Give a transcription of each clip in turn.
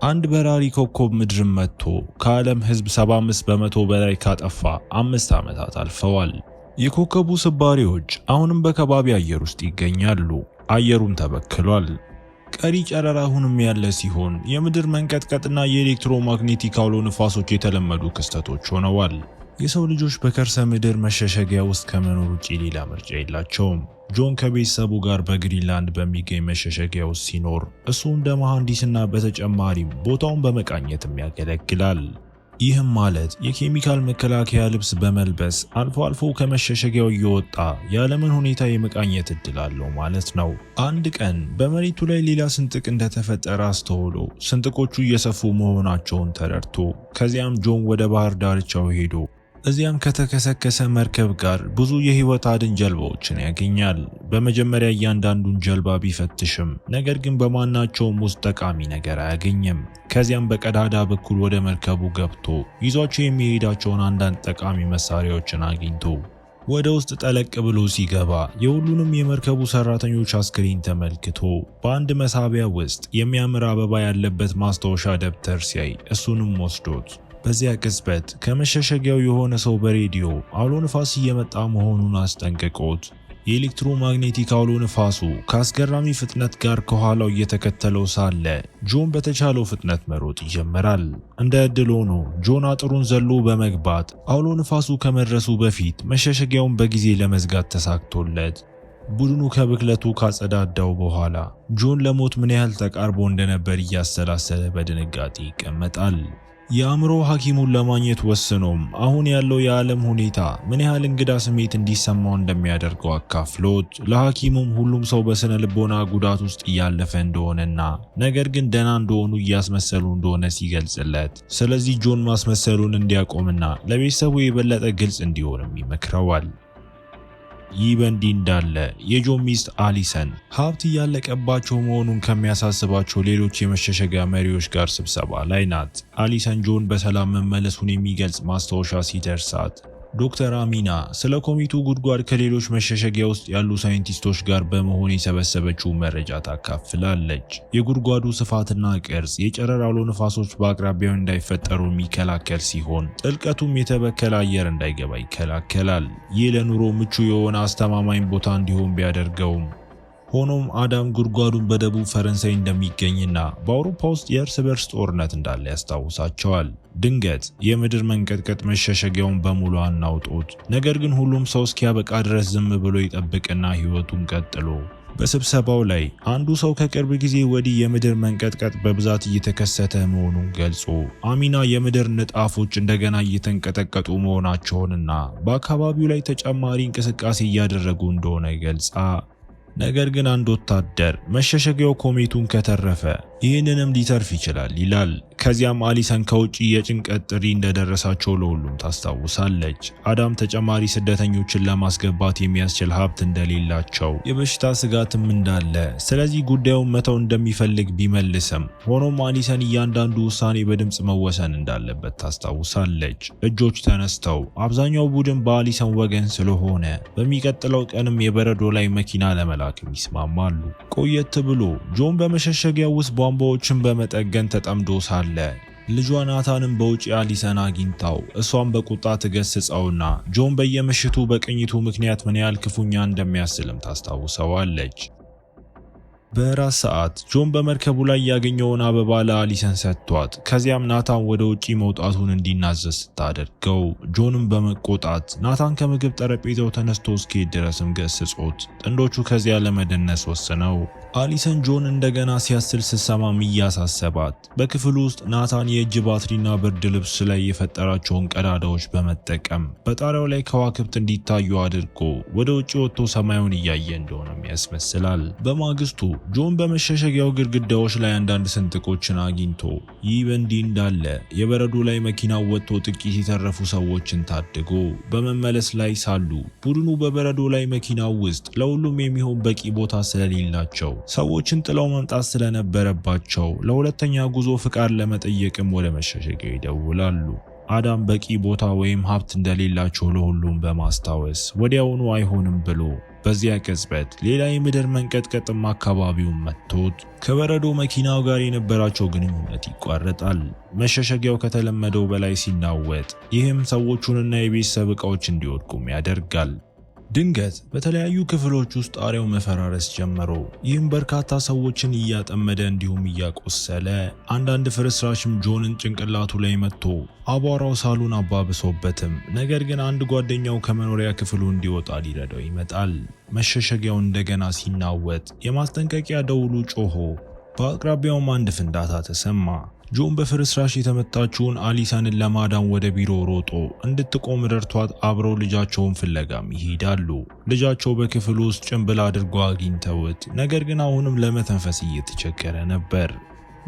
አንድ በራሪ ኮከብ ምድርን መጥቶ ከዓለም ሕዝብ 75 በመቶ በላይ ካጠፋ 5 ዓመታት አልፈዋል። የኮከቡ ስባሪዎች አሁንም በከባቢ አየር ውስጥ ይገኛሉ። አየሩም ተበክሏል። ቀሪ ጨረር አሁንም ያለ ሲሆን የምድር መንቀጥቀጥና የኤሌክትሮማግኔቲክ አውሎ ንፋሶች የተለመዱ ክስተቶች ሆነዋል። የሰው ልጆች በከርሰ ምድር መሸሸጊያ ውስጥ ከመኖር ውጪ ሌላ ምርጫ የላቸውም። ጆን ከቤተሰቡ ጋር በግሪንላንድ በሚገኝ መሸሸጊያ ውስጥ ሲኖር እሱ እንደ መሐንዲስና በተጨማሪም ቦታውን በመቃኘትም ያገለግላል። ይህም ማለት የኬሚካል መከላከያ ልብስ በመልበስ አልፎ አልፎ ከመሸሸጊያው እየወጣ የዓለምን ሁኔታ የመቃኘት እድል አለው ማለት ነው። አንድ ቀን በመሬቱ ላይ ሌላ ስንጥቅ እንደተፈጠረ አስተውሎ ስንጥቆቹ እየሰፉ መሆናቸውን ተረድቶ ከዚያም ጆን ወደ ባህር ዳርቻው ሄዶ እዚያም ከተከሰከሰ መርከብ ጋር ብዙ የህይወት አድን ጀልባዎችን ያገኛል። በመጀመሪያ እያንዳንዱን ጀልባ ቢፈትሽም ነገር ግን በማናቸውም ውስጥ ጠቃሚ ነገር አያገኝም። ከዚያም በቀዳዳ በኩል ወደ መርከቡ ገብቶ ይዟቸው የሚሄዳቸውን አንዳንድ ጠቃሚ መሳሪያዎችን አግኝቶ ወደ ውስጥ ጠለቅ ብሎ ሲገባ የሁሉንም የመርከቡ ሰራተኞች አስክሬን ተመልክቶ በአንድ መሳቢያ ውስጥ የሚያምር አበባ ያለበት ማስታወሻ ደብተር ሲያይ እሱንም ወስዶት በዚያ ቅጽበት ከመሸሸጊያው የሆነ ሰው በሬዲዮ አውሎ ንፋስ እየመጣ መሆኑን አስጠንቅቆት የኤሌክትሮማግኔቲክ አውሎ ንፋሱ ከአስገራሚ ፍጥነት ጋር ከኋላው እየተከተለው ሳለ ጆን በተቻለው ፍጥነት መሮጥ ይጀምራል። እንደ ዕድል ሆኖ ጆን አጥሩን ዘሎ በመግባት አውሎ ንፋሱ ከመድረሱ በፊት መሸሸጊያውን በጊዜ ለመዝጋት ተሳክቶለት ቡድኑ ከብክለቱ ካጸዳዳው በኋላ ጆን ለሞት ምን ያህል ተቃርቦ እንደነበር እያሰላሰለ በድንጋጤ ይቀመጣል። የአእምሮ ሐኪሙን ለማግኘት ወስኖም አሁን ያለው የዓለም ሁኔታ ምን ያህል እንግዳ ስሜት እንዲሰማው እንደሚያደርገው አካፍሎት ለሐኪሙም ሁሉም ሰው በስነ ልቦና ጉዳት ውስጥ እያለፈ እንደሆነና ነገር ግን ደህና እንደሆኑ እያስመሰሉ እንደሆነ ሲገልጽለት ስለዚህ ጆን ማስመሰሉን እንዲያቆምና ለቤተሰቡ የበለጠ ግልጽ እንዲሆንም ይመክረዋል። ይህ በእንዲህ እንዳለ የጆን ሚስት አሊሰን ሀብት እያለቀባቸው መሆኑን ከሚያሳስባቸው ሌሎች የመሸሸጊያ መሪዎች ጋር ስብሰባ ላይ ናት። አሊሰን ጆን በሰላም መመለሱን የሚገልጽ ማስታወሻ ሲደርሳት ዶክተር አሚና ስለ ኮሚቱ ጉድጓድ ከሌሎች መሸሸጊያ ውስጥ ያሉ ሳይንቲስቶች ጋር በመሆን የሰበሰበችው መረጃ ታካፍላለች። የጉድጓዱ ስፋትና ቅርጽ የጨረር አውሎ ንፋሶች በአቅራቢያው እንዳይፈጠሩ የሚከላከል ሲሆን ጥልቀቱም የተበከለ አየር እንዳይገባ ይከላከላል። ይህ ለኑሮ ምቹ የሆነ አስተማማኝ ቦታ እንዲሆን ቢያደርገውም ሆኖም አዳም ጉድጓዱን በደቡብ ፈረንሳይ እንደሚገኝና በአውሮፓ ውስጥ የእርስ በርስ ጦርነት እንዳለ ያስታውሳቸዋል። ድንገት የምድር መንቀጥቀጥ መሸሸጊያውን በሙሉ አናውጦት፣ ነገር ግን ሁሉም ሰው እስኪያበቃ ድረስ ዝም ብሎ ይጠብቅና ህይወቱን ቀጥሎ በስብሰባው ላይ አንዱ ሰው ከቅርብ ጊዜ ወዲህ የምድር መንቀጥቀጥ በብዛት እየተከሰተ መሆኑን ገልጾ አሚና የምድር ንጣፎች እንደገና እየተንቀጠቀጡ መሆናቸውንና በአካባቢው ላይ ተጨማሪ እንቅስቃሴ እያደረጉ እንደሆነ ገልጻ ነገር ግን አንድ ወታደር መሸሸጊያው ኮሜቱን ከተረፈ ይህንንም ሊተርፍ ይችላል ይላል። ከዚያም አሊሰን ከውጪ የጭንቀት ጥሪ እንደደረሳቸው ለሁሉም ታስታውሳለች። አዳም ተጨማሪ ስደተኞችን ለማስገባት የሚያስችል ሀብት እንደሌላቸው፣ የበሽታ ስጋትም እንዳለ፣ ስለዚህ ጉዳዩን መተው እንደሚፈልግ ቢመልስም ሆኖም አሊሰን እያንዳንዱ ውሳኔ በድምፅ መወሰን እንዳለበት ታስታውሳለች። እጆች ተነስተው አብዛኛው ቡድን በአሊሰን ወገን ስለሆነ በሚቀጥለው ቀንም የበረዶ ላይ መኪና ለመላክም ይስማማሉ። ቆየት ብሎ ጆን በመሸሸጊያው ውስጥ ቧንቧዎችን በመጠገን ተጠምዶ ሳለ ልጇ ናታንም በውጪ አሊሰን አግኝታው እሷን በቁጣ ትገስጸውና ጆን በየምሽቱ በቅኝቱ ምክንያት ምን ያህል ክፉኛ እንደሚያስልም ታስታውሰዋለች። በራስ ሰዓት ጆን በመርከቡ ላይ ያገኘውን አበባ ለአሊሰን ሰጥቷት ከዚያም ናታን ወደ ውጪ መውጣቱን እንዲናዘዝ ስታደርገው ጆንም በመቆጣት ናታን ከምግብ ጠረጴዛው ተነስቶ እስኪሄድ ድረስም ገስጾት ጥንዶቹ ከዚያ ለመደነስ ወስነው አሊሰን ጆን እንደገና ሲያስል ስትሰማም እያሳሰባት በክፍሉ ውስጥ ናታን የእጅ ባትሪና ብርድ ልብስ ላይ የፈጠራቸውን ቀዳዳዎች በመጠቀም በጣሪያው ላይ ከዋክብት እንዲታዩ አድርጎ ወደ ውጪ ወጥቶ ሰማዩን እያየ እንደሆነም ያስመስላል። በማግስቱ ጆን በመሸሸጊያው ግድግዳዎች ላይ አንዳንድ ስንጥቆችን አግኝቶ ይህ በእንዲህ እንዳለ የበረዶ ላይ መኪናው ወጥቶ ጥቂት የተረፉ ሰዎችን ታድጎ በመመለስ ላይ ሳሉ ቡድኑ በበረዶ ላይ መኪናው ውስጥ ለሁሉም የሚሆን በቂ ቦታ ስለሌላቸው ሰዎችን ጥለው መምጣት ስለነበረባቸው ለሁለተኛ ጉዞ ፍቃድ ለመጠየቅም ወደ መሸሸጊያው ይደውላሉ። አዳም በቂ ቦታ ወይም ሀብት እንደሌላቸው ለሁሉም በማስታወስ ወዲያውኑ አይሆንም ብሎ በዚያ ቅጽበት ሌላ የምድር መንቀጥቀጥም አካባቢውን መጥቶት ከበረዶ መኪናው ጋር የነበራቸው ግንኙነት ይቋረጣል። መሸሸጊያው ከተለመደው በላይ ሲናወጥ፣ ይህም ሰዎቹንና የቤተሰብ ዕቃዎች እንዲወድቁም ያደርጋል። ድንገት በተለያዩ ክፍሎች ውስጥ ጣሪያው መፈራረስ ጀመረ። ይህም በርካታ ሰዎችን እያጠመደ እንዲሁም እያቆሰለ፣ አንዳንድ ፍርስራሽም ጆንን ጭንቅላቱ ላይ መጥቶ አቧራው ሳሉን አባብሶበትም፣ ነገር ግን አንድ ጓደኛው ከመኖሪያ ክፍሉ እንዲወጣ ሊረዳው ይመጣል። መሸሸጊያው እንደገና ሲናወጥ የማስጠንቀቂያ ደውሉ ጮሆ፣ በአቅራቢያውም አንድ ፍንዳታ ተሰማ። ጆን በፍርስራሽ የተመታችውን አሊሰንን ለማዳን ወደ ቢሮ ሮጦ እንድትቆም ረድቷት አብረው ልጃቸውን ፍለጋም ይሄዳሉ። ልጃቸው በክፍሉ ውስጥ ጭንብል አድርጎ አግኝተውት፣ ነገር ግን አሁንም ለመተንፈስ እየተቸገረ ነበር።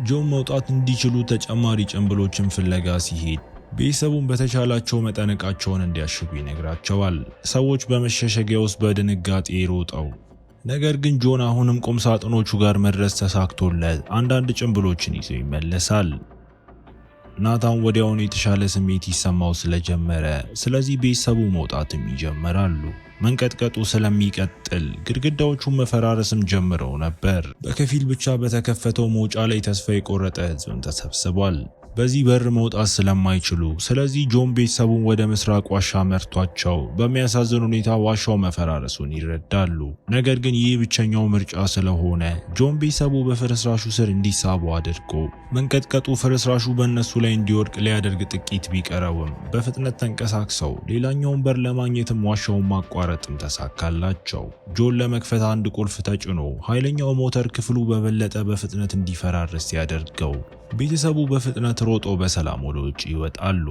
ጆን መውጣት እንዲችሉ ተጨማሪ ጭንብሎችን ፍለጋ ሲሄድ ቤተሰቡን በተቻላቸው መጠን ዕቃቸውን እንዲያሽጉ ይነግራቸዋል። ሰዎች በመሸሸጊያ ውስጥ በድንጋጤ ሮጠው፣ ነገር ግን ጆን አሁንም ቁም ሳጥኖቹ ጋር መድረስ ተሳክቶለት አንዳንድ ጭንብሎችን ይዞ ይመለሳል። ናታን ወዲያውኑ የተሻለ ስሜት ይሰማው ስለጀመረ፣ ስለዚህ ቤተሰቡ መውጣትም ይጀምራሉ። መንቀጥቀጡ ስለሚቀጥል ግድግዳዎቹን መፈራረስም ጀምረው ነበር። በከፊል ብቻ በተከፈተው መውጫ ላይ ተስፋ የቆረጠ ሕዝብም ተሰብስቧል። በዚህ በር መውጣት ስለማይችሉ፣ ስለዚህ ጆን ቤተሰቡን ወደ ምስራቅ ዋሻ መርቷቸው በሚያሳዝን ሁኔታ ዋሻው መፈራረሱን ይረዳሉ። ነገር ግን ይህ ብቸኛው ምርጫ ስለሆነ ጆን ቤተሰቡ በፍርስራሹ ስር እንዲሳቡ አድርጎ መንቀጥቀጡ ፍርስራሹ በእነሱ ላይ እንዲወድቅ ሊያደርግ ጥቂት ቢቀረውም በፍጥነት ተንቀሳቅሰው ሌላኛውን በር ለማግኘትም ዋሻውን ማቋረጥም ተሳካላቸው። ጆን ለመክፈት አንድ ቁልፍ ተጭኖ ኃይለኛው ሞተር ክፍሉ በበለጠ በፍጥነት እንዲፈራርስ ሲያደርገው ቤተሰቡ በፍጥነት ሮጦ በሰላም ወደ ውጭ ይወጣሉ።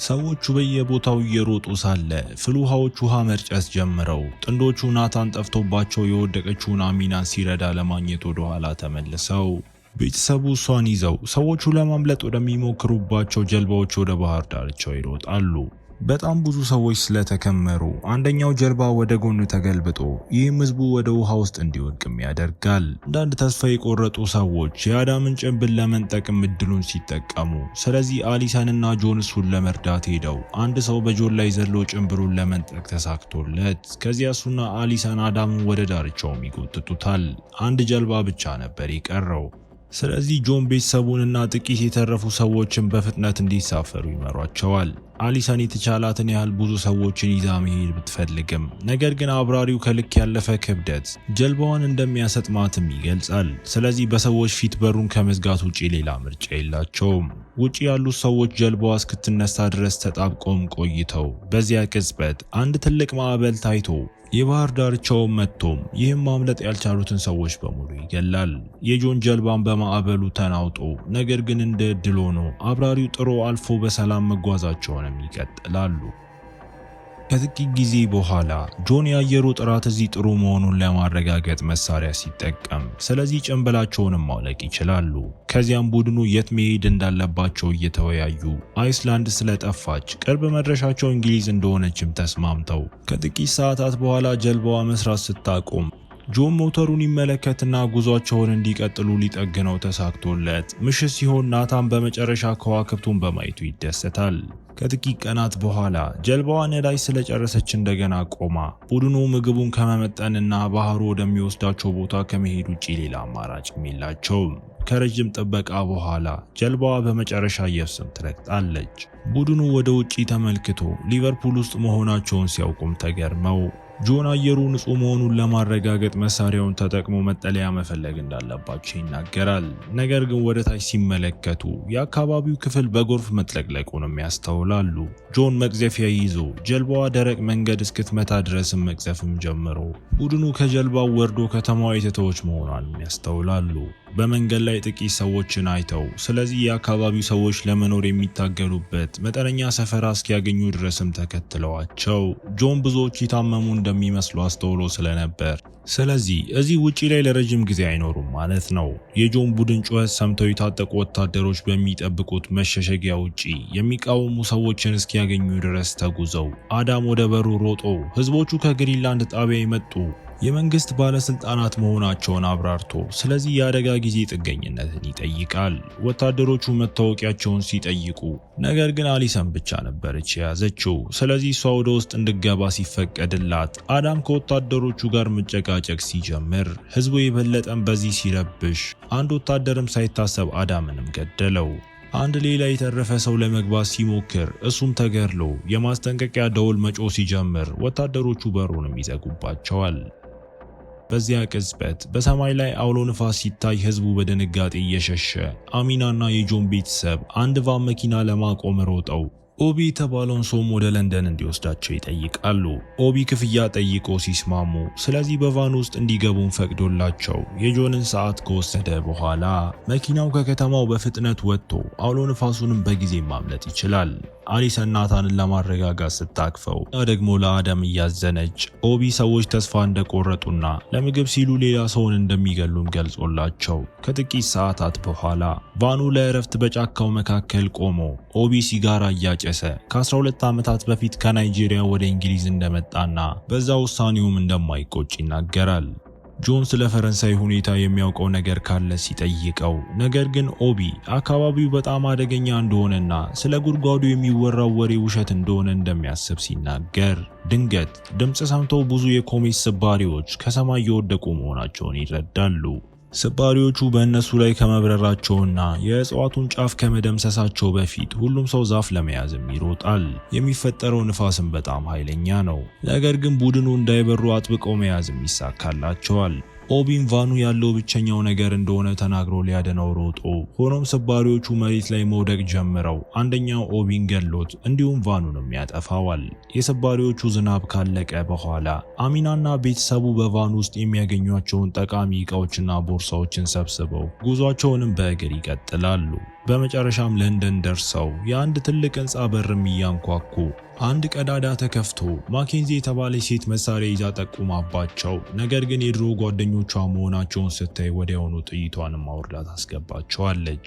ሰዎቹ በየቦታው እየሮጡ ሳለ ፍልውሃዎች ውሃ መርጨት ጀምረው ጥንዶቹ ናታን ጠፍቶባቸው የወደቀችውን አሚናን ሲረዳ ለማግኘት ወደ ኋላ ተመልሰው ቤተሰቡ እሷን ይዘው ሰዎቹ ለማምለጥ ወደሚሞክሩባቸው ጀልባዎች ወደ ባህር ዳርቻው ይሮጣሉ። በጣም ብዙ ሰዎች ስለተከመሩ አንደኛው ጀልባ ወደ ጎኑ ተገልብጦ ይህም ህዝቡ ወደ ውሃ ውስጥ እንዲወድቅም ያደርጋል። አንዳንድ ተስፋ የቆረጡ ሰዎች የአዳምን ጭንብል ለመንጠቅም እድሉን ሲጠቀሙ፣ ስለዚህ አሊሰንና ጆን እሱን ለመርዳት ሄደው አንድ ሰው በጆን ላይ ዘሎ ጭንብሉን ለመንጠቅ ተሳክቶለት፣ ከዚያ እሱና አሊሰን አዳምን ወደ ዳርቻውም ይጎትቱታል። አንድ ጀልባ ብቻ ነበር የቀረው። ስለዚህ ጆን ቤተሰቡንና ጥቂት የተረፉ ሰዎችን በፍጥነት እንዲሳፈሩ ይመሯቸዋል። አሊሰን የተቻላትን ያህል ብዙ ሰዎችን ይዛ መሄድ ብትፈልግም፣ ነገር ግን አብራሪው ከልክ ያለፈ ክብደት ጀልባዋን እንደሚያሰጥማትም ይገልጻል። ስለዚህ በሰዎች ፊት በሩን ከመዝጋት ውጪ ሌላ ምርጫ የላቸውም። ውጪ ያሉት ሰዎች ጀልባዋ እስክትነሳ ድረስ ተጣብቀውም ቆይተው፣ በዚያ ቅጽበት አንድ ትልቅ ማዕበል ታይቶ የባህር ዳርቻውን መጥቶም ይህም ማምለጥ ያልቻሉትን ሰዎች በሙሉ ይገላል። የጆን ጀልባን በማዕበሉ ተናውጦ፣ ነገር ግን እንደ ዕድል ሆኖ አብራሪው ጥሮ አልፎ በሰላም መጓዛቸውንም ይቀጥላሉ። ከጥቂት ጊዜ በኋላ ጆን የአየሩ ጥራት እዚህ ጥሩ መሆኑን ለማረጋገጥ መሳሪያ ሲጠቀም፣ ስለዚህ ጭንብላቸውንም ማውለቅ ይችላሉ። ከዚያም ቡድኑ የት መሄድ እንዳለባቸው እየተወያዩ አይስላንድ ስለጠፋች ቅርብ መድረሻቸው እንግሊዝ እንደሆነችም ተስማምተው ከጥቂት ሰዓታት በኋላ ጀልባዋ መስራት ስታቆም ጆን ሞተሩን ይመለከትና ጉዟቸውን እንዲቀጥሉ ሊጠግነው ተሳክቶለት ምሽት ሲሆን ናታን በመጨረሻ ከዋክብቱን በማየቱ ይደሰታል። ከጥቂት ቀናት በኋላ ጀልባዋ ነዳጅ ስለጨረሰች እንደገና ቆማ ቡድኑ ምግቡን ከመመጠንና ባህሩ ወደሚወስዳቸው ቦታ ከመሄድ ውጪ ሌላ አማራጭ የላቸውም። ከረጅም ጥበቃ በኋላ ጀልባዋ በመጨረሻ የብስም ትረግጣለች። ቡድኑ ወደ ውጪ ተመልክቶ ሊቨርፑል ውስጥ መሆናቸውን ሲያውቁም ተገርመው ጆን አየሩ ንጹህ መሆኑን ለማረጋገጥ መሳሪያውን ተጠቅሞ መጠለያ መፈለግ እንዳለባቸው ይናገራል። ነገር ግን ወደ ታች ሲመለከቱ የአካባቢው ክፍል በጎርፍ መጥለቅለቁንም ያስተውላሉ። ጆን መቅዘፊያ ይዞ ጀልባዋ ደረቅ መንገድ እስክትመታ ድረስም መቅዘፍም ጀምሮ ቡድኑ ከጀልባው ወርዶ ከተማዋ የተተወች መሆኗንም ያስተውላሉ። በመንገድ ላይ ጥቂት ሰዎችን አይተው፣ ስለዚህ የአካባቢው ሰዎች ለመኖር የሚታገሉበት መጠነኛ ሰፈራ እስኪያገኙ ድረስም ተከትለዋቸው ጆን ብዙዎች የታመሙ እንደሚመስሉ አስተውሎ ስለነበር ስለዚህ እዚህ ውጪ ላይ ለረጅም ጊዜ አይኖሩም ማለት ነው። የጆን ቡድን ጩኸት ሰምተው የታጠቁ ወታደሮች በሚጠብቁት መሸሸጊያ ውጪ የሚቃወሙ ሰዎችን እስኪያገኙ ድረስ ተጉዘው አዳም ወደ በሩ ሮጦ ህዝቦቹ ከግሪንላንድ ጣቢያ የመጡ የመንግስት ባለስልጣናት መሆናቸውን አብራርቶ ስለዚህ የአደጋ ጊዜ ጥገኝነትን ይጠይቃል። ወታደሮቹ መታወቂያቸውን ሲጠይቁ ነገር ግን አሊሰን ብቻ ነበረች የያዘችው። ስለዚህ እሷ ወደ ውስጥ እንድገባ ሲፈቀድላት አዳም ከወታደሮቹ ጋር መጨቃጨቅ ሲጀምር ህዝቡ የበለጠን በዚህ ሲረብሽ አንድ ወታደርም ሳይታሰብ አዳምንም ገደለው። አንድ ሌላ የተረፈ ሰው ለመግባት ሲሞክር እሱም ተገድሎ የማስጠንቀቂያ ደወል መጮህ ሲጀምር ወታደሮቹ በሩንም ይዘጉባቸዋል። በዚያ ቅጽበት በሰማይ ላይ አውሎ ንፋስ ሲታይ ህዝቡ በድንጋጤ እየሸሸ አሚናና የጆን ቤተሰብ አንድ ቫን መኪና ለማቆም ሮጠው ኦቢ የተባለውን ሰውም ወደ ለንደን እንዲወስዳቸው ይጠይቃሉ። ኦቢ ክፍያ ጠይቆ ሲስማሙ ስለዚህ በቫን ውስጥ እንዲገቡን ፈቅዶላቸው የጆንን ሰዓት ከወሰደ በኋላ መኪናው ከከተማው በፍጥነት ወጥቶ አውሎ ንፋሱንም በጊዜ ማምለጥ ይችላል። አሊሰን ናታንን ለማረጋጋት ስታቅፈው ደግሞ ለአዳም እያዘነች ኦቢ ሰዎች ተስፋ እንደቆረጡና ለምግብ ሲሉ ሌላ ሰውን እንደሚገሉም ገልጾላቸው ከጥቂት ሰዓታት በኋላ ቫኑ ለእረፍት በጫካው መካከል ቆሞ ኦቢ ሲጋራ እያጨሰ ከ12 ዓመታት በፊት ከናይጄሪያ ወደ እንግሊዝ እንደመጣና በዛ ውሳኔውም እንደማይቆጭ ይናገራል። ጆን ስለ ፈረንሳይ ሁኔታ የሚያውቀው ነገር ካለ ሲጠይቀው ነገር ግን ኦቢ አካባቢው በጣም አደገኛ እንደሆነና ስለ ጉድጓዱ የሚወራው ወሬ ውሸት እንደሆነ እንደሚያስብ ሲናገር ድንገት ድምጽ ሰምተው ብዙ የኮሜት ስባሪዎች ከሰማይ እየወደቁ መሆናቸውን ይረዳሉ። ስባሪዎቹ በእነሱ ላይ ከመብረራቸውና የእጽዋቱን ጫፍ ከመደምሰሳቸው በፊት ሁሉም ሰው ዛፍ ለመያዝም ይሮጣል። የሚፈጠረው ንፋስም በጣም ኃይለኛ ነው። ነገር ግን ቡድኑ እንዳይበሩ አጥብቀው መያዝም ይሳካላቸዋል። ኦቢን ቫኑ ያለው ብቸኛው ነገር እንደሆነ ተናግሮ ሊያደነው ሮጦ ሆኖም ስባሪዎቹ መሬት ላይ መውደቅ ጀምረው አንደኛው ኦቢን ገሎት እንዲሁም ቫኑንም ያጠፋዋል። የስባሪዎቹ ዝናብ ካለቀ በኋላ አሚናና ቤተሰቡ በቫኑ ውስጥ የሚያገኟቸውን ጠቃሚ ዕቃዎችና ቦርሳዎችን ሰብስበው ጉዟቸውንም በእግር ይቀጥላሉ። በመጨረሻም ለንደን ደርሰው የአንድ ትልቅ ህንጻ በርም እያንኳኩ አንድ ቀዳዳ ተከፍቶ ማኬንዚ የተባለች ሴት መሳሪያ ይዛ ጠቁማባቸው ነገር ግን የድሮ ጓደኞቿ መሆናቸውን ስታይ ወዲያውኑ ጥይቷንም አውርዳ ታስገባቸዋለች።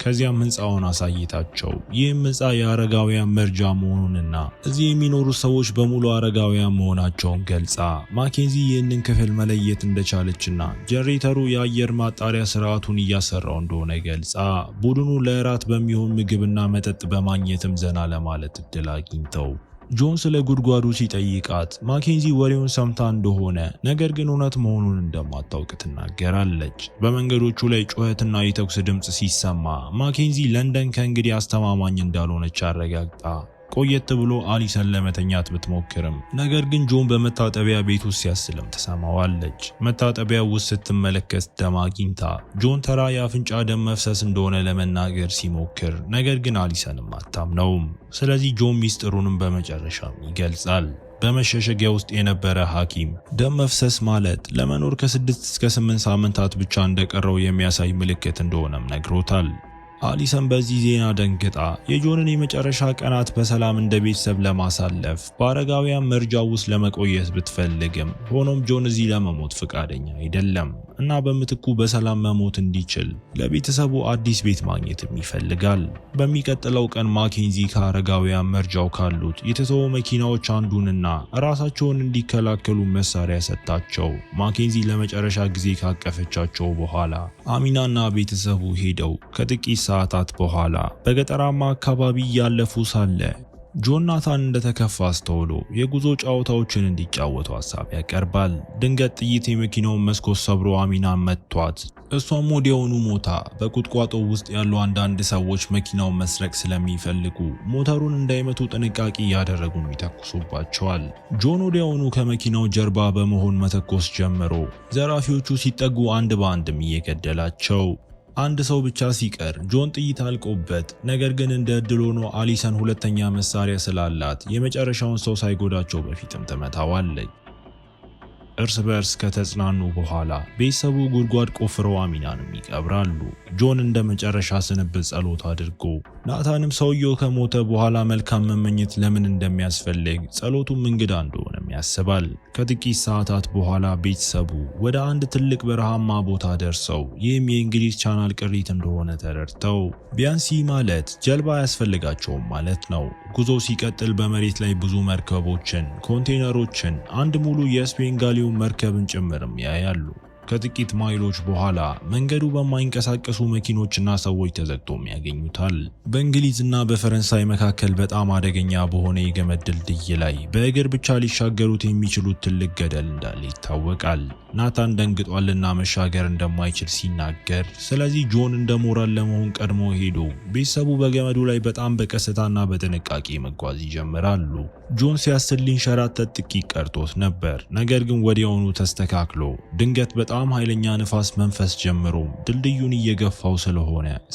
ከዚያም ህንጻውን አሳይታቸው ይህም ህንጻ የአረጋውያን መርጃ መሆኑንና እዚህ የሚኖሩ ሰዎች በሙሉ አረጋውያን መሆናቸውን ገልጻ ማኬንዚ ይህንን ክፍል መለየት እንደቻለችና ጀነሬተሩ የአየር ማጣሪያ ስርዓቱን እያሰራው እንደሆነ ገልጻ ቡድኑ ለእራት በሚሆን ምግብና መጠጥ በማግኘትም ዘና ለማለት እድል አግኝተው ጆን ስለ ጉድጓዱ ሲጠይቃት ማኬንዚ ወሬውን ሰምታ እንደሆነ ነገር ግን እውነት መሆኑን እንደማታውቅ ትናገራለች። በመንገዶቹ ላይ ጩኸትና የተኩስ ድምጽ ሲሰማ ማኬንዚ ለንደን ከእንግዲህ አስተማማኝ እንዳልሆነች አረጋግጣ ቆየት ብሎ አሊሰን ለመተኛት ብትሞክርም ነገር ግን ጆን በመታጠቢያ ቤት ውስጥ ሲያስልም ትሰማዋለች። መታጠቢያ ውስጥ ስትመለከት ደም አግኝታ ጆን ተራ የአፍንጫ ደም መፍሰስ እንደሆነ ለመናገር ሲሞክር ነገር ግን አሊሰንም አታምነውም። ስለዚህ ጆን ሚስጥሩንም በመጨረሻም ይገልጻል። በመሸሸጊያ ውስጥ የነበረ ሐኪም ደም መፍሰስ ማለት ለመኖር ከ6 እስከ 8 ሳምንታት ብቻ እንደቀረው የሚያሳይ ምልክት እንደሆነም ነግሮታል። አሊሰን በዚህ ዜና ደንግጣ የጆንን የመጨረሻ ቀናት በሰላም እንደ ቤተሰብ ለማሳለፍ በአረጋውያን መርጃ ውስጥ ለመቆየት ብትፈልግም ሆኖም ጆን እዚህ ለመሞት ፈቃደኛ አይደለም እና በምትኩ በሰላም መሞት እንዲችል ለቤተሰቡ አዲስ ቤት ማግኘትም ይፈልጋል። በሚቀጥለው ቀን ማኬንዚ ከአረጋውያን መርጃው ካሉት የተተወ መኪናዎች አንዱንና ራሳቸውን እንዲከላከሉ መሳሪያ ሰጣቸው። ማኬንዚ ለመጨረሻ ጊዜ ካቀፈቻቸው በኋላ አሚናና ቤተሰቡ ሄደው ከጥቂት ሰዓታት በኋላ በገጠራማ አካባቢ ያለፉ ሳለ ጆናታን እንደተከፋ አስተውሎ የጉዞ ጨዋታዎችን እንዲጫወቱ ሐሳብ ያቀርባል። ድንገት ጥይት የመኪናውን መስኮት ሰብሮ አሚናን መቷት። እሷም ወዲያውኑ ሞታ በቁጥቋጦ ውስጥ ያሉ አንዳንድ ሰዎች መኪናውን መስረቅ ስለሚፈልጉ ሞተሩን እንዳይመቱ ጥንቃቄ እያደረጉ ይተኩሱባቸዋል። ጆን ወዲያውኑ ከመኪናው ጀርባ በመሆን መተኮስ ጀምሮ ዘራፊዎቹ ሲጠጉ አንድ በአንድም እየገደላቸው አንድ ሰው ብቻ ሲቀር ጆን ጥይት አልቆበት ነገር ግን እንደ እድል ሆኖ አሊሰን ሁለተኛ መሳሪያ ስላላት የመጨረሻውን ሰው ሳይጎዳቸው በፊትም ትመታዋለች። እርስ በርስ ከተጽናኑ በኋላ ቤተሰቡ ጉድጓድ ቆፍረው አሚናንም ይቀብራሉ። ጆን እንደ መጨረሻ ስንብት ጸሎት አድርጎ ናታንም ሰውየው ከሞተ በኋላ መልካም መመኘት ለምን እንደሚያስፈልግ ጸሎቱም እንግዳ እንደሆነም ያስባል። ከጥቂት ሰዓታት በኋላ ቤተሰቡ ወደ አንድ ትልቅ በረሃማ ቦታ ደርሰው ይህም የእንግሊዝ ቻናል ቅሪት እንደሆነ ተረድተው ቢያንስ ማለት ጀልባ አያስፈልጋቸውም ማለት ነው። ጉዞ ሲቀጥል በመሬት ላይ ብዙ መርከቦችን፣ ኮንቴነሮችን፣ አንድ ሙሉ የስፔን ጋሊዮን መርከብን ጭምርም ያያሉ። ከጥቂት ማይሎች በኋላ መንገዱ በማይንቀሳቀሱ መኪኖችና ሰዎች ተዘግቶም ያገኙታል። በእንግሊዝና በፈረንሳይ መካከል በጣም አደገኛ በሆነ የገመድ ድልድይ ላይ በእግር ብቻ ሊሻገሩት የሚችሉት ትልቅ ገደል እንዳለ ይታወቃል። ናታን ደንግጧልና መሻገር እንደማይችል ሲናገር፣ ስለዚህ ጆን እንደ ሞራል ለመሆን ቀድሞ ሄዶ ቤተሰቡ በገመዱ ላይ በጣም በቀስታና በጥንቃቄ መጓዝ ይጀምራሉ። ጆን ሲያስል ሊንሸራተት ጥቂት ቀርቶት ነበር፣ ነገር ግን ወዲያውኑ ተስተካክሎ ድንገት በጣም ኃይለኛ ንፋስ መንፈስ ጀምሮ ድልድዩን እየገፋው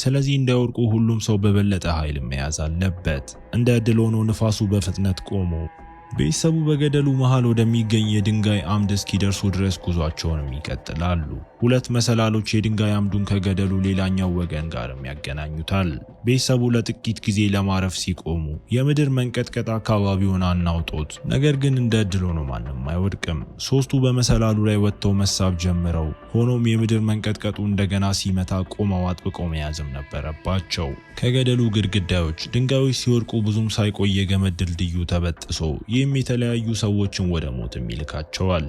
ስለዚህ እንዳይወርቁ ሁሉም ሰው በበለጠ ኃይል መያዝ አለበት። እንደ ዕድል ሆኖ ንፋሱ በፍጥነት ቆሞ ቤተሰቡ በገደሉ መሃል ወደሚገኝ የድንጋይ አምድ እስኪደርሱ ድረስ ጉዟቸውንም ይቀጥላሉ። ሁለት መሰላሎች የድንጋይ አምዱን ከገደሉ ሌላኛው ወገን ጋርም ያገናኙታል። ቤተሰቡ ለጥቂት ጊዜ ለማረፍ ሲቆሙ የምድር መንቀጥቀጥ አካባቢውን አናውጦት፣ ነገር ግን እንደ ዕድል ሆኖ ማንም አይወድቅም። ሶስቱ በመሰላሉ ላይ ወጥተው መሳብ ጀምረው፣ ሆኖም የምድር መንቀጥቀጡ እንደገና ሲመታ ቆመው አጥብቀው መያዝም ነበረባቸው። ከገደሉ ግድግዳዎች ድንጋዮች ሲወድቁ ብዙም ሳይቆይ የገመድ ድልድዩ ተበጥሶ ይህም የተለያዩ ሰዎችን ወደ ሞት ይልካቸዋል።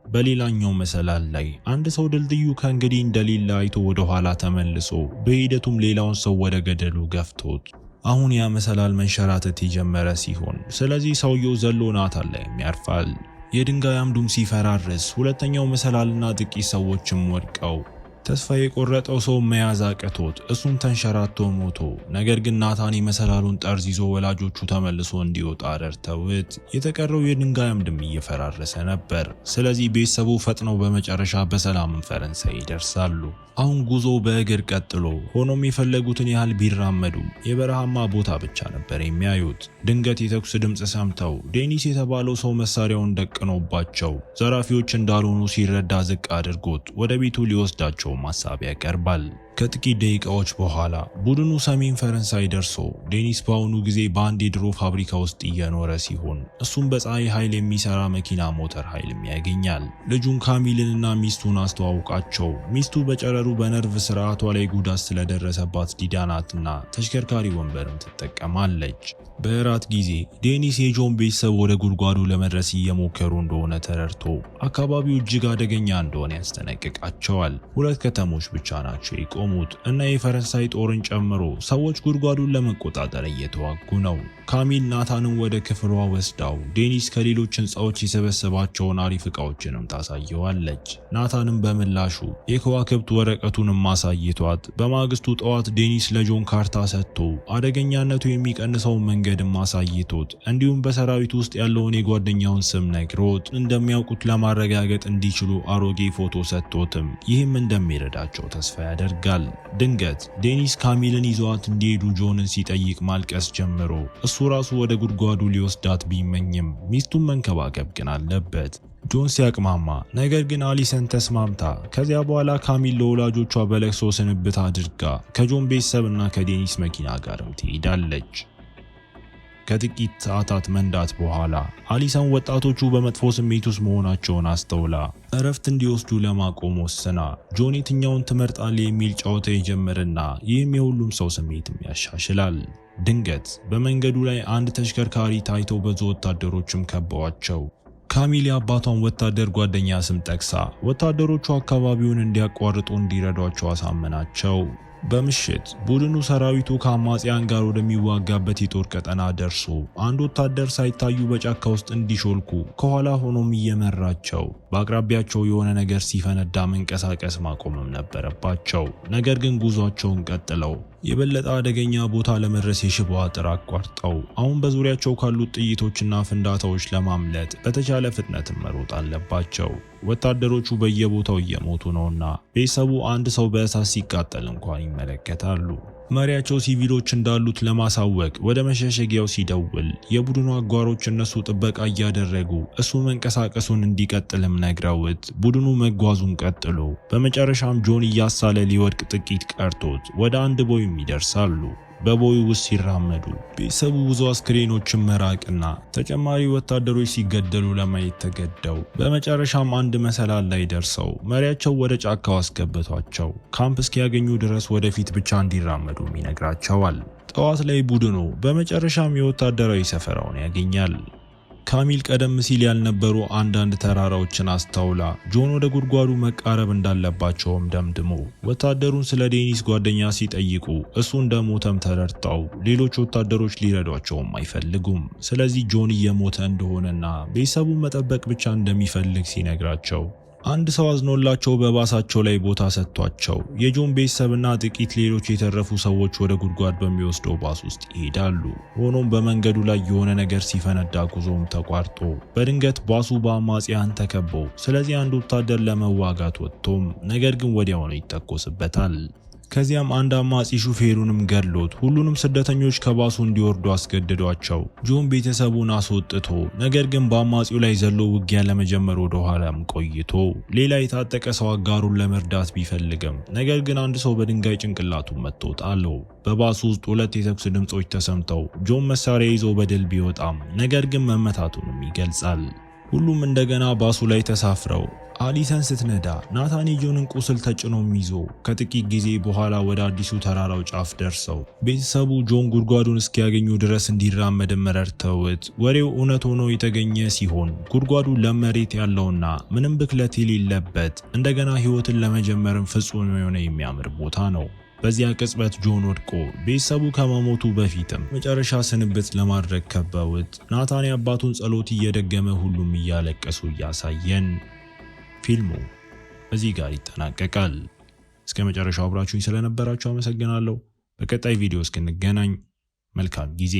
በሌላኛው መሰላል ላይ አንድ ሰው ድልድዩ ከእንግዲህ እንደሌለ አይቶ ወደ ኋላ ተመልሶ በሂደቱም ሌላውን ሰው ወደ ገደሉ ገፍቶት አሁን ያ መሰላል መንሸራተት የጀመረ ሲሆን፣ ስለዚህ ሰውየው ዘሎ ናታን ላይ ያርፋል። የድንጋይ አምዱም ሲፈራርስ ሁለተኛው መሰላልና ጥቂት ሰዎችም ወድቀው ተስፋ የቆረጠው ሰው መያዝ አቅቶት እሱም ተንሸራቶ ሞቶ፣ ነገር ግን ናታን የመሰላሉን ጠርዝ ይዞ ወላጆቹ ተመልሶ እንዲወጣ ረድተውት የተቀረው የድንጋይ አምድም እየፈራረሰ ነበር። ስለዚህ ቤተሰቡ ፈጥነው በመጨረሻ በሰላም ፈረንሳይ ይደርሳሉ። አሁን ጉዞ በእግር ቀጥሎ፣ ሆኖም የፈለጉትን ያህል ቢራመዱም የበረሃማ ቦታ ብቻ ነበር የሚያዩት። ድንገት የተኩስ ድምፅ ሰምተው ዴኒስ የተባለው ሰው መሳሪያውን ደቅኖባቸው ዘራፊዎች እንዳልሆኑ ሲረዳ ዝቅ አድርጎት ወደ ቤቱ ሊወስዳቸው ማሳብ ያቀርባል። ከጥቂት ደቂቃዎች በኋላ ቡድኑ ሰሜን ፈረንሳይ ደርሶ ዴኒስ በአሁኑ ጊዜ በአንድ የድሮ ፋብሪካ ውስጥ እየኖረ ሲሆን እሱም በፀሐይ ኃይል የሚሰራ መኪና ሞተር ኃይልም ያገኛል። ልጁን ካሚልንና ሚስቱን አስተዋውቃቸው። ሚስቱ በጨረሩ በነርቭ ስርዓቷ ላይ ጉዳት ስለደረሰባት ዲዳ ናትና ተሽከርካሪ ወንበርም ትጠቀማለች። በእራት ጊዜ ዴኒስ የጆን ቤተሰብ ወደ ጉድጓዱ ለመድረስ እየሞከሩ እንደሆነ ተረድቶ አካባቢው እጅግ አደገኛ እንደሆነ ያስጠነቅቃቸዋል። ሁለት ከተሞች ብቻ ናቸው የቆሙት እና የፈረንሳይ ጦርን ጨምሮ ሰዎች ጉድጓዱን ለመቆጣጠር እየተዋጉ ነው። ካሚል ናታንን ወደ ክፍሏ ወስዳው ዴኒስ ከሌሎች ህንፃዎች የሰበሰባቸውን አሪፍ ዕቃዎችንም ታሳየዋለች። ናታንም በምላሹ የከዋክብት ወረቀቱንም ማሳይቷት በማግስቱ ጠዋት ዴኒስ ለጆን ካርታ ሰጥቶ አደገኛነቱ የሚቀንሰውን መንገድም ማሳይቶት እንዲሁም በሰራዊት ውስጥ ያለውን የጓደኛውን ስም ነግሮት እንደሚያውቁት ለማረጋገጥ እንዲችሉ አሮጌ ፎቶ ሰጥቶትም ይህም እንደሚረዳቸው ተስፋ ያደርጋል። ድንገት ዴኒስ ካሚልን ይዟት እንዲሄዱ ጆንን ሲጠይቅ ማልቀስ ጀምሮ እሱ ራሱ ወደ ጉድጓዱ ሊወስዳት ቢመኝም ሚስቱን መንከባከብ ግን አለበት። ጆን ሲያቅማማ፣ ነገር ግን አሊሰን ተስማምታ ከዚያ በኋላ ካሚል ለወላጆቿ በለቅሶ ስንብት አድርጋ ከጆን ቤተሰብና ከዴኒስ መኪና ጋርም ትሄዳለች። ከጥቂት ሰዓታት መንዳት በኋላ አሊሰን ወጣቶቹ በመጥፎ ስሜት ውስጥ መሆናቸውን አስተውላ እረፍት እንዲወስዱ ለማቆም ወስና ጆን የትኛውን ትመርጣለህ የሚል ጨዋታ ይጀምርና ይህም የሁሉም ሰው ስሜትም ያሻሽላል። ድንገት በመንገዱ ላይ አንድ ተሽከርካሪ ታይቶ ብዙ ወታደሮችም ከበዋቸው። ካሚል የአባቷን ወታደር ጓደኛ ስም ጠቅሳ ወታደሮቹ አካባቢውን እንዲያቋርጡ እንዲረዷቸው አሳመናቸው። በምሽት ቡድኑ ሰራዊቱ ከአማጽያን ጋር ወደሚዋጋበት የጦር ቀጠና ደርሶ አንድ ወታደር ሳይታዩ በጫካ ውስጥ እንዲሾልኩ ከኋላ ሆኖም እየመራቸው በአቅራቢያቸው የሆነ ነገር ሲፈነዳ መንቀሳቀስ ማቆምም ነበረባቸው። ነገር ግን ጉዟቸውን ቀጥለው የበለጠ አደገኛ ቦታ ለመድረስ የሽቦ አጥር አቋርጠው አሁን በዙሪያቸው ካሉት ጥይቶችና ፍንዳታዎች ለማምለጥ በተቻለ ፍጥነት መሮጥ አለባቸው። ወታደሮቹ በየቦታው እየሞቱ ነውና ቤተሰቡ አንድ ሰው በእሳት ሲቃጠል እንኳን ይመለከታሉ። መሪያቸው ሲቪሎች እንዳሉት ለማሳወቅ ወደ መሸሸጊያው ሲደውል የቡድኑ አጋሮች እነሱ ጥበቃ እያደረጉ እሱ መንቀሳቀሱን እንዲቀጥልም ነግረውት ቡድኑ መጓዙን ቀጥሎ በመጨረሻም ጆን እያሳለ ሊወድቅ ጥቂት ቀርቶት ወደ አንድ ቦይም ይደርሳሉ። በቦዩ ውስጥ ሲራመዱ ቤተሰቡ ብዙ አስክሬኖችን መራቅና ተጨማሪ ወታደሮች ሲገደሉ ለማየት ተገደው በመጨረሻም አንድ መሰላል ላይ ደርሰው መሪያቸው ወደ ጫካው አስገብቷቸው ካምፕ እስኪያገኙ ድረስ ወደፊት ብቻ እንዲራመዱም ይነግራቸዋል። ጠዋት ላይ ቡድኑ በመጨረሻም የወታደራዊ ሰፈራውን ያገኛል። ካሚል ቀደም ሲል ያልነበሩ አንዳንድ ተራራዎችን አስተውላ ጆን ወደ ጉድጓዱ መቃረብ እንዳለባቸውም ደምድሞ ወታደሩን ስለ ዴኒስ ጓደኛ ሲጠይቁ እሱ እንደሞተም ተረድተው ሌሎች ወታደሮች ሊረዷቸውም አይፈልጉም። ስለዚህ ጆን እየሞተ እንደሆነና ቤተሰቡን መጠበቅ ብቻ እንደሚፈልግ ሲነግራቸው አንድ ሰው አዝኖላቸው በባሳቸው ላይ ቦታ ሰጥቷቸው የጆን ቤተሰብና ጥቂት ሌሎች የተረፉ ሰዎች ወደ ጉድጓድ በሚወስደው ባስ ውስጥ ይሄዳሉ። ሆኖም በመንገዱ ላይ የሆነ ነገር ሲፈነዳ ጉዞም ተቋርጦ በድንገት ባሱ በአማጽያን ተከቦ ስለዚህ አንድ ወታደር ለመዋጋት ወጥቶም ነገር ግን ወዲያው ነው ይተኮስበታል። ከዚያም አንድ አማጺ ሹፌሩንም ገድሎት ሁሉንም ስደተኞች ከባሱ እንዲወርዱ አስገድዷቸው ጆን ቤተሰቡን አስወጥቶ ነገር ግን በአማጺው ላይ ዘሎ ውጊያ ለመጀመር ወደ ኋላም ቆይቶ ሌላ የታጠቀ ሰው አጋሩን ለመርዳት ቢፈልግም ነገር ግን አንድ ሰው በድንጋይ ጭንቅላቱን መጥቶት አለው። በባሱ ውስጥ ሁለት የተኩስ ድምጾች ተሰምተው ጆን መሳሪያ ይዞ በድል ቢወጣም ነገር ግን መመታቱንም ይገልጻል። ሁሉም እንደገና ባሱ ላይ ተሳፍረው አሊሰን ስትነዳ ናታን የጆንን ቁስል ተጭኖም ይዞ ከጥቂት ጊዜ በኋላ ወደ አዲሱ ተራራው ጫፍ ደርሰው ቤተሰቡ ጆን ጉድጓዱን እስኪያገኙ ድረስ እንዲራመድ ረድተውት ወሬው እውነት ሆኖ የተገኘ ሲሆን ጉድጓዱ ለም መሬት ያለውና ምንም ብክለት የሌለበት እንደገና ሕይወትን ለመጀመርም ፍጹም የሆነ የሚያምር ቦታ ነው። በዚያ ቅጽበት ጆን ወድቆ ቤተሰቡ ከመሞቱ በፊትም መጨረሻ ስንብት ለማድረግ ከበውት ናታን የአባቱን ጸሎት እየደገመ ሁሉም እያለቀሱ እያሳየን ፊልሙ እዚህ ጋር ይጠናቀቃል። እስከ መጨረሻው አብራችሁኝ ስለነበራችሁ አመሰግናለሁ። በቀጣይ ቪዲዮ እስክንገናኝ መልካም ጊዜ